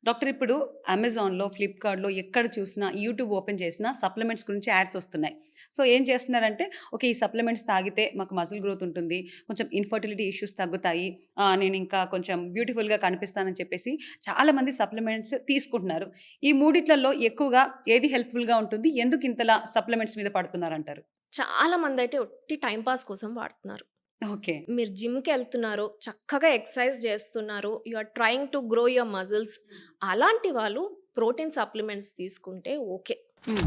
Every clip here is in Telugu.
డాక్టర్ ఇప్పుడు అమెజాన్‌లో, ఫ్లిప్‌కార్ట్‌లో ఎక్కడ చూసినా, యూట్యూబ్ ఓపెన్ చేసినా సప్లిమెంట్స్ గురించి యాడ్స్ వస్తున్నాయి. సో, ఏం చేస్తున్నారంటే, ఓకే. ఈ సప్లిమెంట్స్ తాగితే మాకు మజిల్ గ్రోత్ ఉంటుంది. కొంచెం ఇన్‌ఫర్టిలిటీ ఇష్యూస్ తగ్గుతాయి. నేనింకా కొంచెం బ్యూటిఫుల్‌గా కనిపిస్తానని చెప్పేసి చాలామంది సప్లిమెంట్స్ తీసుకుంటున్నారు. ఈ మూడిట్లలో ఎక్కువగా ఏది హెల్ప్‌ఫుల్‌గా ఉంటుంది? ఎందుకు ఇంతలా సప్లిమెంట్స్ మీద పడుతున్నారంటారు? చాలా మందైతే ఒట్టి టైమ్ పాస్ కోసం వాడుతున్నారు. ఓకే. మీరు జిమ్‌కెళ్తున్నారు, చక్కగా ఎక్సర్సైజ్ చేస్తున్నారు, you are trying to grow your muscles. అలాంటి వాళ్ళు ప్రోటీన్ సప్లిమెంట్స్ తీసుకుంటే ఓకే. హ్మ్.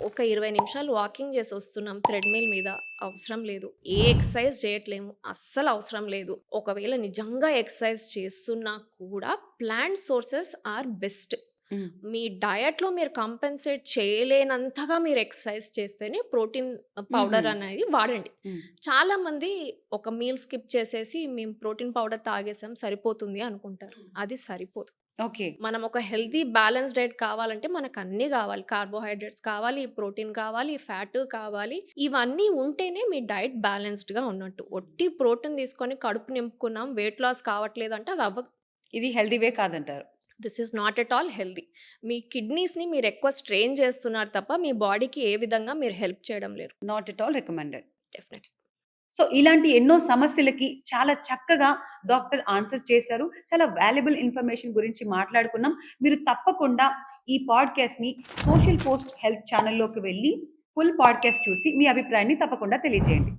ఒక 20 నిమిషాలు వాకింగ్ చేసి వస్తున్నాం థ్రెడ్‌మిల్ మీద అవసరం లేదు. ఏ ఎక్సర్సైజ్ చేయట్లేము. అస్సలు అవసరం లేదు. ఒకవేళ నిజంగా ఎక్సర్సైజ్ చేస్తున్నా కూడా ప్లాంట్ సోర్సెస్ ఆర్ బెస్ట్. హ్మ్. మీ డయట్‌లో మీరు కంపెన్సేట్ చేయలేనంతగా మీరు ఎక్సర్సైజ్ చేస్తేనే ప్రోటీన్ హుహు. పౌడర్ అనేది వాడండి. హ్మ్. చాలామంది ఒక మీల్ స్కిప్ చేసేసి మేము ప్రోటీన్ పౌడర్ తాగేసాం సరిపోతుంది అనుకుంటారు. అది సరిపోదు. ఓకే. మనం ఒక హెల్తీ బ్యాలెన్స్ డైట్ కావాలంటే మనకన్నీ గావాలి. కార్బోహైడ్రేట్స్ కావాలి, ప్రోటీన్ కావాలి, ఫ్యాట్ కావాలి. ఇవన్నీ ఉంటేనే మీ డైట్ బ్యాలెన్స్‌డ్‌గా ఉన్నట్టు. ఒట్టి ప్రోటీన్ తీసుకొని కడుపు నింపుకున్నాం, వెయిట్ లాస్ కావట్లేదంటే అది అవ్వదు. ఇది హెల్తీ వే కాదంటారు. This is not at all healthy. మీ కిడ్నీస్‌ని మీరెక్కువ స్ట్రెయిన్ చేస్తున్నారు తప్ప, మీ బాడీకి ఏ విధంగా మీరు హెల్ప్ చేయడం లేరు. Not at all recommended. Definitely. So, ఇలాంటి ఎన్నో సమస్యలకి చాలా చక్కగా డాక్టర్ ఆన్సర్ చేశారు. చాలా వాల్యుబుల్ ఇన్ఫర్మేషన్ గురించి మాట్లాడుకున్నాం. మీరు తప్పకుండా ఈ పాడ్‌కాస్ట్‌ని సోషల్ పోస్ట్ హెల్త్ ఛానెల్‌లోకి వెళ్లి ఫుల్ పాడ్‌కాస్ట్ చూసి మీ అభిప్రాయాన్ని తప్పకుండా తెలియజేయండి.